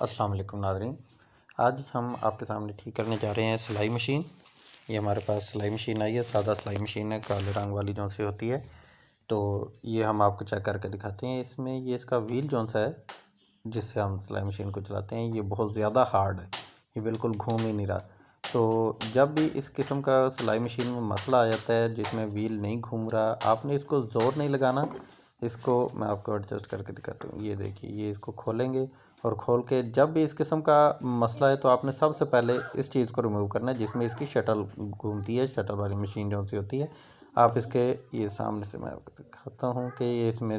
अस्सलाम वालेकुम नाज़रीन। आज हम आपके सामने ठीक करने जा रहे हैं सिलाई मशीन। ये हमारे पास सिलाई मशीन आई है, सादा सिलाई मशीन है, काले रंग वाली जो सी होती है। तो ये हम आपको चेक करके दिखाते हैं। इसमें ये इसका व्हील जो सा है जिससे हम सिलाई मशीन को चलाते हैं, ये बहुत ज़्यादा हार्ड है, ये बिल्कुल घूम ही नहीं रहा। तो जब भी इस किस्म का सिलाई मशीन में मसला आ जाता है जिसमें व्हील नहीं घूम रहा, आपने इसको ज़ोर नहीं लगाना। इसको मैं आपको एडजस्ट करके दिखाता हूँ। ये देखिए, ये इसको खोलेंगे और खोल के जब भी इस किस्म का मसला है तो आपने सबसे पहले इस चीज़ को रिमूव करना है जिसमें इसकी शटल घूमती है, शटल वाली मशीन जो सी होती है। आप इसके ये सामने से मैं आपको दिखाता हूँ कि ये इसमें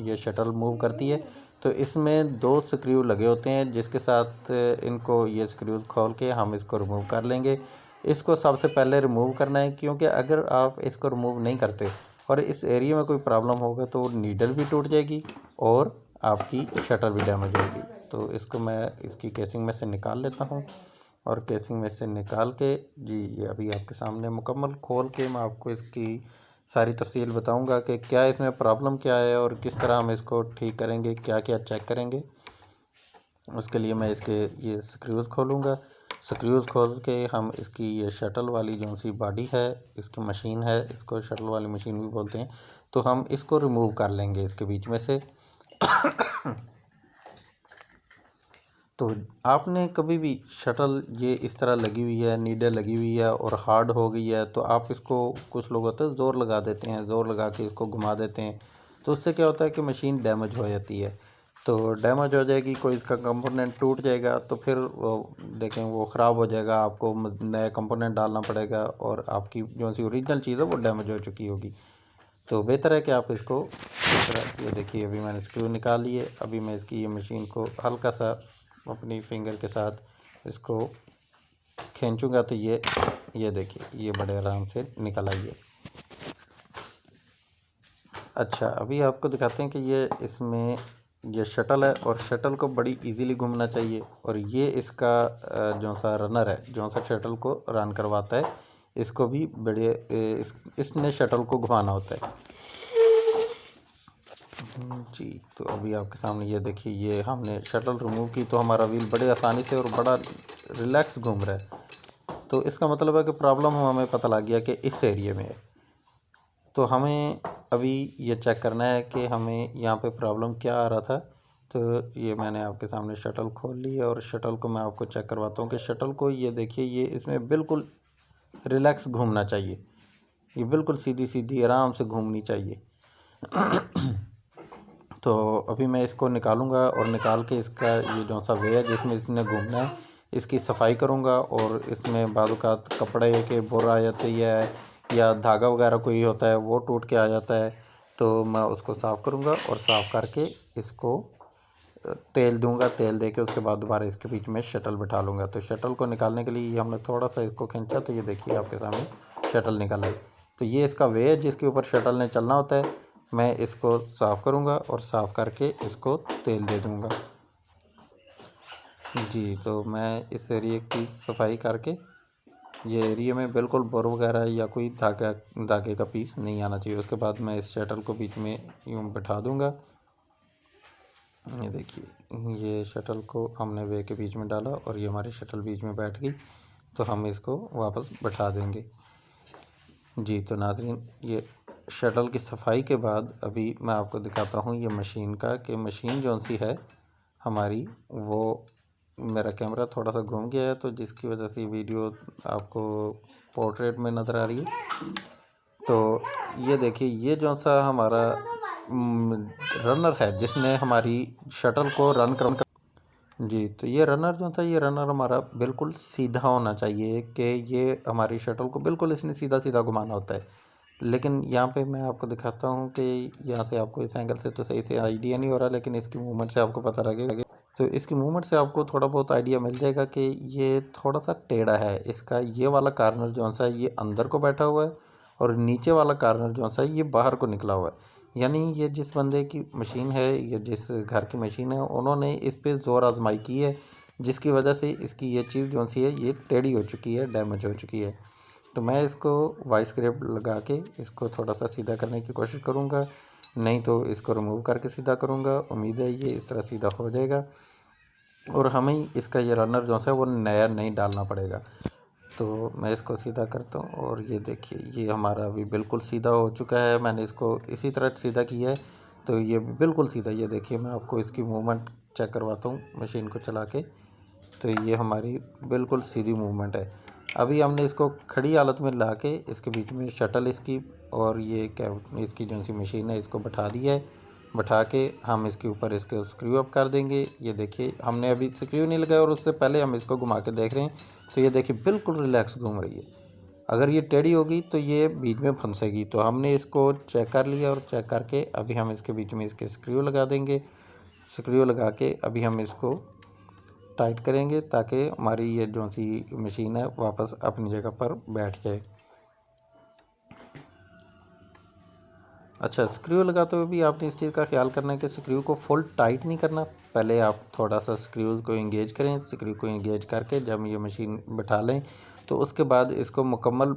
ये शटल मूव करती है। तो इसमें 2 स्क्रू लगे होते हैं जिसके साथ इनको ये स्क्रूज खोल के हम इसको रिमूव कर लेंगे। इसको सबसे पहले रिमूव करना है, क्योंकि अगर आप इसको रिमूव नहीं करते और इस एरिया में कोई प्रॉब्लम होगा तो नीडल भी टूट जाएगी और आपकी शटल भी डैमेज होगी। तो इसको मैं इसकी केसिंग में से निकाल लेता हूँ और केसिंग में से निकाल के जी ये अभी आपके सामने मुकम्मल खोल के मैं आपको इसकी सारी तफसील बताऊंगा कि क्या इसमें प्रॉब्लम क्या है और किस तरह हम इसको ठीक करेंगे, क्या क्या चेक करेंगे। उसके लिए मैं इसके ये स्क्रूज़ खोलूँगा। स्क्रूज़ खोल के हम इसकी ये शटल वाली जो सी बॉडी है, इसकी मशीन है, इसको शटल वाली मशीन भी बोलते हैं। तो हम इसको रिमूव कर लेंगे इसके बीच में से। तो आपने कभी भी शटल ये इस तरह लगी हुई है, नीडल लगी हुई है और हार्ड हो गई है, तो आप इसको, कुछ लोग होते हैं ज़ोर लगा देते हैं, ज़ोर लगा के इसको घुमा देते हैं। तो उससे क्या होता है कि मशीन डैमेज हो जाती है। तो डैमेज हो जाएगी, कोई इसका कंपोनेंट टूट जाएगा तो फिर वो देखें वो ख़राब हो जाएगा, आपको नया कंपोनेंट डालना पड़ेगा और आपकी जो सी ओरिजिनल चीज़ है वो डैमेज हो चुकी होगी। तो बेहतर है कि आप इसको इस तरह, ये देखिए अभी मैंने स्क्रू निकाल लिए। अभी मैं इसकी ये मशीन को हल्का सा अपनी फिंगर के साथ इसको खींचूंगा तो ये देखिए ये बड़े आराम से निकल आई है। अच्छा, अभी आपको दिखाते हैं कि ये इसमें ये शटल है और शटल को बड़ी इजीली घूमना चाहिए। और ये इसका जो सा रनर है, जो सा शटल को रन करवाता है, इसको भी बड़े इसने शटल को घुमाना होता है जी। तो अभी आपके सामने ये देखिए, ये हमने शटल रिमूव की तो हमारा व्हील बड़े आसानी से और बड़ा रिलैक्स घूम रहा है। तो इसका मतलब है कि प्रॉब्लम हमें पता लग गया कि इस एरिया में है। तो हमें अभी ये चेक करना है कि हमें यहाँ पे प्रॉब्लम क्या आ रहा था। तो ये मैंने आपके सामने शटल खोल ली है और शटल को मैं आपको चेक करवाता हूँ कि शटल को ये देखिए, ये इसमें बिल्कुल रिलैक्स घूमना चाहिए, ये बिल्कुल सीधी सीधी आराम से घूमनी चाहिए। तो अभी मैं इसको निकालूंगा और निकाल के इसका ये जो सा वे है जिसमें इसने घूमना है, इसकी सफाई करूंगा। और इसमें बाज़-औक़ात कपड़े के बुर आ जाती है या धागा वगैरह कोई होता है वो टूट के आ जाता है, तो मैं उसको साफ़ करूंगा और साफ़ करके इसको तेल दूंगा। तेल दे के उसके बाद दोबारा इसके बीच में शटल बिठा लूँगा। तो शटल को निकालने के लिए हमने थोड़ा सा इसको खींचा तो ये देखिए आपके सामने शटल निकल आई। तो ये इसका वे है जिसके ऊपर शटल ने चलना होता है। मैं इसको साफ़ करूँगा और साफ़ करके इसको तेल दे दूँगा जी। तो मैं इस एरिए की सफाई करके, ये एरिया में बिल्कुल बोर वगैरह या कोई धागे का पीस नहीं आना चाहिए। उसके बाद मैं इस शटल को बीच में यूँ बिठा दूँगा। ये देखिए, ये शटल को हमने वे के बीच में डाला और ये हमारी शटल बीच में बैठ गई। तो हम इसको वापस बैठा देंगे जी। तो नाज़रीन, ये शटल की सफाई के बाद अभी मैं आपको दिखाता हूँ ये मशीन का, कि मशीन जो सी है हमारी, वो मेरा कैमरा थोड़ा सा घूम गया है तो जिसकी वजह से वीडियो आपको पोर्ट्रेट में नज़र आ रही है। तो ये देखिए, ये जो सा हमारा रनर है जिसने हमारी शटल को रन कर जी। तो ये रनर जो था, ये रनर हमारा बिल्कुल सीधा होना चाहिए कि ये हमारी शटल को बिल्कुल इसने सीधा सीधा घुमाना होता है। लेकिन यहाँ पे मैं आपको दिखाता हूँ कि यहाँ से आपको इस एंगल से तो सही से आइडिया नहीं हो रहा, लेकिन इसकी मूवमेंट से आपको पता लगेगा। तो इसकी मूवमेंट से आपको थोड़ा बहुत आइडिया मिल जाएगा कि ये थोड़ा सा टेढ़ा है। इसका ये वाला कार्नर जो सा ये अंदर को बैठा हुआ है और नीचे वाला कार्नर जो सा ये बाहर को निकला हुआ है। यानी ये जिस बंदे की मशीन है या जिस घर की मशीन है, उन्होंने इस पे ज़ोर आजमाई की है, जिसकी वजह से इसकी ये चीज़ जो सी है ये टेढ़ी हो चुकी है, डैमेज हो चुकी है। तो मैं इसको वाइस ग्रिप लगा के इसको थोड़ा सा सीधा करने की कोशिश करूँगा, नहीं तो इसको रिमूव करके सीधा करूँगा। उम्मीद है ये इस तरह सीधा हो जाएगा। और हमें इसका ये रनर जो है वो नया नहीं डालना पड़ेगा। तो मैं इसको सीधा करता हूँ और ये देखिए ये हमारा अभी बिल्कुल सीधा हो चुका है। मैंने इसको इसी तरह सीधा किया है तो ये बिल्कुल सीधा, ये देखिए मैं आपको इसकी मूवमेंट चेक करवाता हूँ मशीन को चला के। तो ये हमारी बिल्कुल सीधी मूवमेंट है। अभी हमने इसको खड़ी हालत में ला के इसके बीच में शटल इसकी और ये क्या इसकी जो सी मशीन है इसको बैठा दिया है। बैठा के हम इसके ऊपर इसके स्क्रू अप कर देंगे। ये देखिए हमने अभी स्क्रू नहीं लगाया और उससे पहले हम इसको घुमा के देख रहे हैं तो ये देखिए बिल्कुल रिलैक्स घूम रही है। अगर ये टेढ़ी होगी तो ये बीच में फंसेगी। तो हमने इसको चेक कर लिया और चेक करके अभी हम इसके बीच में इसके स्क्रू लगा देंगे। स्क्रू लगा के अभी हम इसको टाइट करेंगे ताकि हमारी ये जो सी मशीन है वापस अपनी जगह पर बैठ जाए। अच्छा, स्क्रू लगाते हुए भी आपने इस चीज़ का ख्याल करना है कि स्क्रू को फुल टाइट नहीं करना। पहले आप थोड़ा सा स्क्रूज़ को इंगेज करें। स्क्रू को इंगेज करके जब ये मशीन बैठा लें तो उसके बाद इसको मुकम्मल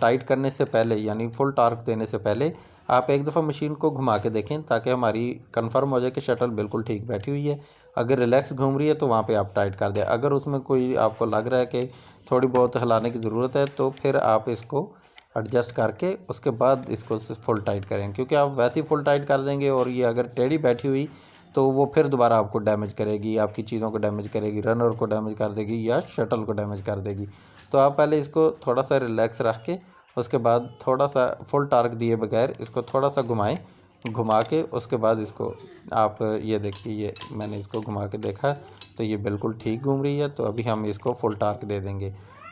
टाइट करने से पहले यानी फुल टार्क देने से पहले आप एक दफ़ा मशीन को घुमा के देखें ताकि हमारी कंफर्म हो जाए कि शटल बिल्कुल ठीक बैठी हुई है। अगर रिलैक्स घूम रही है तो वहाँ पे आप टाइट कर दें। अगर उसमें कोई आपको लग रहा है कि थोड़ी बहुत हिलाने की ज़रूरत है तो फिर आप इसको एडजस्ट करके उसके बाद इसको फुल टाइट करें, क्योंकि आप वैसे ही फुल टाइट कर देंगे और ये अगर टेढ़ी बैठी हुई तो वो फिर दोबारा आपको डैमेज करेगी, आपकी चीज़ों को डैमेज करेगी, रनर को डैमेज कर देगी या शटल को डैमेज कर देगी। तो आप पहले इसको थोड़ा सा रिलैक्स रख के उसके बाद थोड़ा सा फुल टार्क दिए बगैर इसको थोड़ा सा घुमाएं। घुमा के उसके बाद इसको आप ये देखिए ये मैंने इसको घुमा के देखा तो ये बिल्कुल ठीक घूम रही है। तो अभी हम इसको फुल टार्क दे देंगे।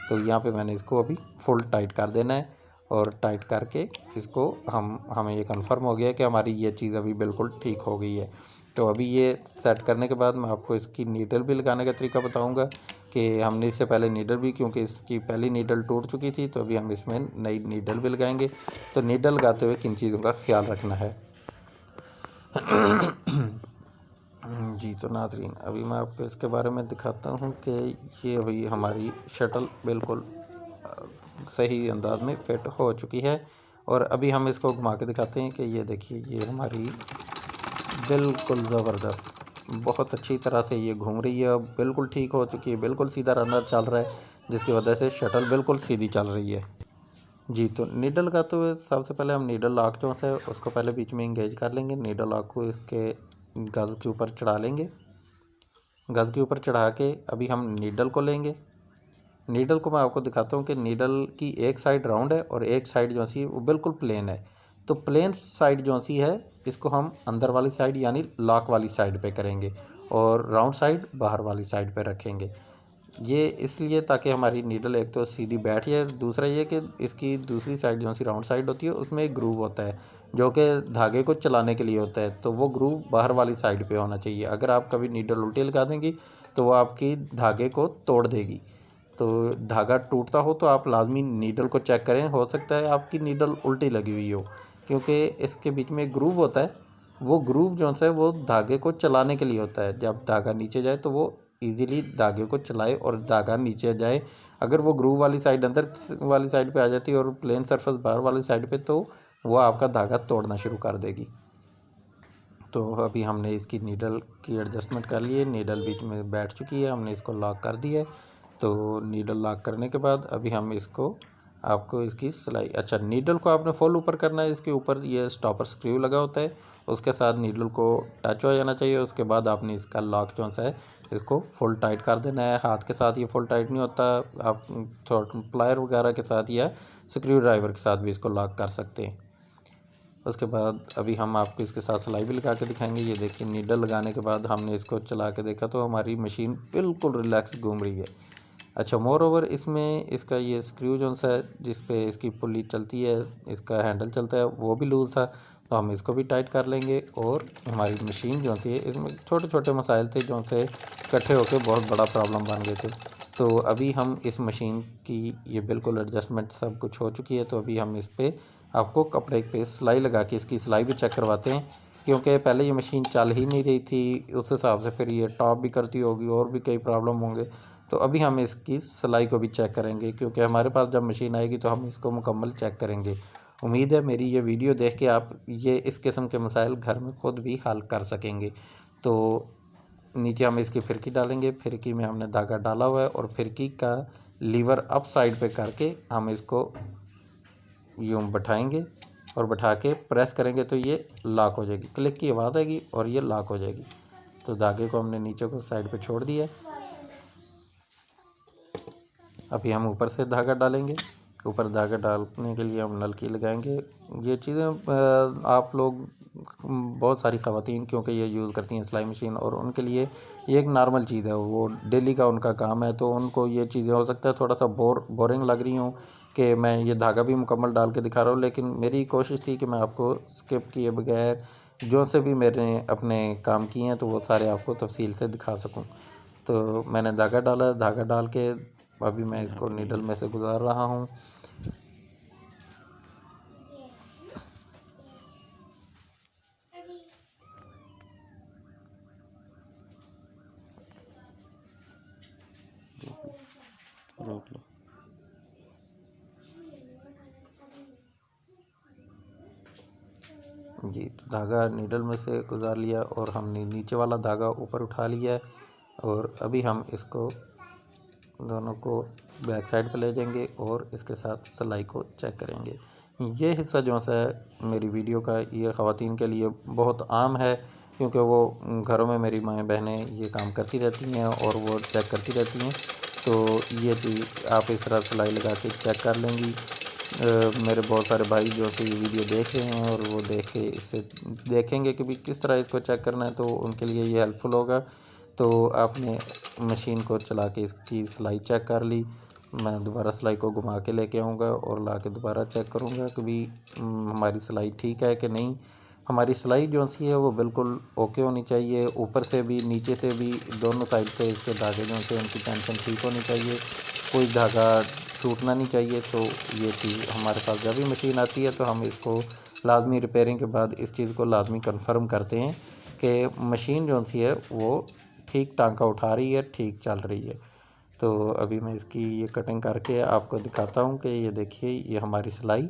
तो यहाँ पे मैंने इसको अभी फुल टाइट कर देना है और टाइट करके इसको हमें ये कंफर्म हो गया कि हमारी ये चीज़ अभी बिल्कुल ठीक हो गई है। तो अभी ये सेट करने के बाद मैं आपको इसकी नीडल भी लगाने का तरीका बताऊंगा कि हमने इससे पहले नीडल भी, क्योंकि इसकी पहली नीडल टूट चुकी थी तो अभी हम इसमें नई नीडल भी लगाएंगे। तो नीडल लगाते हुए किन चीज़ों का ख्याल रखना है। जी तो नाज़रीन अभी मैं आपको इसके बारे में दिखाता हूँ कि ये अभी हमारी शटल बिल्कुल सही अंदाज में फिट हो चुकी है। और अभी हम इसको घुमा के दिखाते हैं कि ये देखिए ये हमारी बिल्कुल ज़बरदस्त बहुत अच्छी तरह से ये घूम रही है। अब बिल्कुल ठीक हो चुकी है, बिल्कुल सीधा रनर चल रहा है जिसकी वजह से शटल बिल्कुल सीधी चल रही है। जी तो नीडल लगाते हुए सबसे पहले हम नीडल लॉक जो है उसको पहले बीच में इंगेज कर लेंगे। नीडल लॉक को इसके गज़ के ऊपर चढ़ा लेंगे। गज़ के ऊपर चढ़ा के अभी हम नीडल को लेंगे। नीडल को मैं आपको दिखाता हूँ कि नीडल की एक साइड राउंड है और एक साइड जो सी वो बिल्कुल प्लेन है। तो प्लेन साइड जो सी है इसको हम अंदर वाली साइड यानी लॉक वाली साइड पे करेंगे और राउंड साइड बाहर वाली साइड पे रखेंगे। ये इसलिए ताकि हमारी नीडल एक तो सीधी बैठ जाए, दूसरा ये कि इसकी दूसरी साइड जो सी राउंड साइड होती है उसमें एक ग्रूव होता है जो कि धागे को चलाने के लिए होता है। तो वो ग्रूव बाहर वाली साइड पे होना चाहिए। अगर आप कभी नीडल उल्टी लगा देंगी तो वो आपकी धागे को तोड़ देगी। तो धागा टूटता हो तो आप लाजमी नीडल को चेक करें। हो सकता है आपकी नीडल उल्टी लगी हुई हो, क्योंकि इसके बीच में ग्रूव होता है। वो ग्रूव जो है वो धागे को चलाने के लिए होता है। जब धागा नीचे जाए तो वो इजीली धागे को चलाए और धागा नीचे जाए। अगर वो ग्रूव वाली साइड अंदर वाली साइड पे आ जाती है और प्लेन सरफेस बाहर वाली साइड पे तो वो आपका धागा तोड़ना शुरू कर देगी। तो अभी हमने इसकी नीडल की एडजस्टमेंट कर ली है, नीडल बीच में बैठ चुकी है, हमने इसको लॉक कर दिया है। तो नीडल लॉक करने के बाद अभी हम इसको आपको इसकी सिलाई, अच्छा नीडल को आपने फुल ऊपर करना है। इसके ऊपर ये स्टॉपर स्क्रू लगा होता है, उसके साथ नीडल को टच हो जाना चाहिए। उसके बाद आपने इसका लॉक जो है इसको फुल टाइट कर देना है। हाथ के साथ ये फुल टाइट नहीं होता, आप थोड़ा प्लायर वगैरह के साथ या स्क्रू ड्राइवर के साथ भी इसको लॉक कर सकते हैं। उसके बाद अभी हम आपको इसके साथ सिलाई भी लगा के दिखाएंगे। ये देखिए नीडल लगाने के बाद हमने इसको चला के देखा तो हमारी मशीन बिल्कुल रिलैक्स घूम रही है। अच्छा, मोर ओवर इसमें इसका ये स्क्रू जो है जिस पे इसकी पुली चलती है, इसका हैंडल चलता है, वो भी लूज़ था। तो हम इसको भी टाइट कर लेंगे और हमारी मशीन जो थी इसमें छोटे छोटे मसाइल थे जो से इकट्ठे होकर बहुत बड़ा प्रॉब्लम बन गए थे। तो अभी हम इस मशीन की ये बिल्कुल एडजस्टमेंट सब कुछ हो चुकी है। तो अभी हम इस पर आपको कपड़े पे सिलाई लगा के इसकी सिलाई भी चेक करवाते हैं, क्योंकि पहले ये मशीन चल ही नहीं रही थी। उस हिसाब से फिर ये टॉप भी करती होगी और भी कई प्रॉब्लम होंगे। तो अभी हम इसकी सिलाई को भी चेक करेंगे, क्योंकि हमारे पास जब मशीन आएगी तो हम इसको मुकम्मल चेक करेंगे। उम्मीद है मेरी ये वीडियो देख के आप ये इस किस्म के मसाइल घर में ख़ुद भी हल कर सकेंगे। तो नीचे हम इसकी फिरकी डालेंगे। फिरकी में हमने धागा डाला हुआ है और फिरकी का लीवर अप साइड पे करके हम इसको यूँ बैठाएंगे और बैठा के प्रेस करेंगे तो ये लॉक हो जाएगी। क्लिक की आवाज़ आएगी और ये लॉक हो जाएगी। तो धागे को हमने नीचे को साइड पे छोड़ दिया। अभी हम ऊपर से धागा डालेंगे। ऊपर धागा डालने के लिए हम नलकी लगाएंगे। ये चीज़ें आप लोग बहुत सारी ख़वातीन क्योंकि ये यूज़ करती हैं सिलाई मशीन, और उनके लिए ये एक नॉर्मल चीज़ है, वो डेली का उनका काम है। तो उनको ये चीज़ें हो सकता है थोड़ा सा बोरिंग लग रही हूँ कि मैं ये धागा भी मुकम्मल डाल के दिखा रहा हूँ, लेकिन मेरी कोशिश थी कि मैं आपको स्किप किए बगैर जो से भी मैंने अपने काम किए हैं तो वो सारे आपको तफसील से दिखा सकूँ। तो मैंने धागा डाला, धागा डाल के अभी मैं इसको नीडल में से गुजार रहा हूँ। रोक लो। जी, तो धागा नीडल में से गुजार लिया और हमने नीचे वाला धागा ऊपर उठा लिया है और अभी हम इसको दोनों को बैक साइड पे ले जाएंगे और इसके साथ सिलाई को चेक करेंगे। ये हिस्सा जो सा है मेरी वीडियो का, ये ख़वातीन के लिए बहुत आम है क्योंकि वो घरों में मेरी माएँ बहनें ये काम करती रहती हैं और वो चेक करती रहती हैं। तो ये चीज़ आप इस तरह सिलाई लगा के चेक कर लेंगी। मेरे बहुत सारे भाई जो कि ये वीडियो देख रहे हैं और वो देख के इससे देखेंगे कि भी किस तरह इसको चेक करना है, तो उनके लिए ये हेल्पफुल होगा। तो आपने मशीन को चला के इसकी सिलाई चेक कर ली। मैं दोबारा सिलाई को घुमा के लेके आऊँगा और ला के दोबारा चेक करूँगा कि भी हमारी सिलाई ठीक है कि नहीं। हमारी सिलाई जो सी है वो बिल्कुल ओके होनी चाहिए, ऊपर से भी नीचे से भी दोनों साइड से इसके धागे जो से उनकी टेंशन ठीक होनी चाहिए, कोई धागा छूटना नहीं चाहिए। तो ये चीज़ हमारे पास जब भी मशीन आती है तो हम इसको लाजमी रिपेयरिंग के बाद इस चीज़ को लाजमी कंफर्म करते हैं कि मशीन जो सी है वो ठीक टांका उठा रही है, ठीक चल रही है। तो अभी मैं इसकी ये कटिंग करके आपको दिखाता हूँ कि ये देखिए ये हमारी सिलाई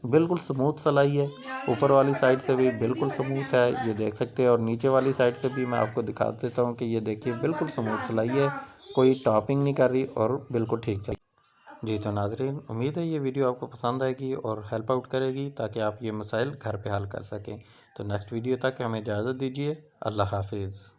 बिल्कुल स्मूथ सिलाई है। ऊपर वाली साइड से भी बिल्कुल स्मूथ है, ये देख सकते हैं, और नीचे वाली साइड से भी मैं आपको दिखा देता हूँ कि ये देखिए बिल्कुल स्मूथ सिलाई है, कोई टॉपिंग नहीं कर रही और बिल्कुल ठीक चल। जी तो नाज़रीन, उम्मीद है ये वीडियो आपको पसंद आएगी और हेल्प आउट करेगी ताकि आप ये मसाइल घर पे हल कर सकें। तो नेक्स्ट वीडियो तक हमें इजाज़त दीजिए। अल्लाह हाफिज़।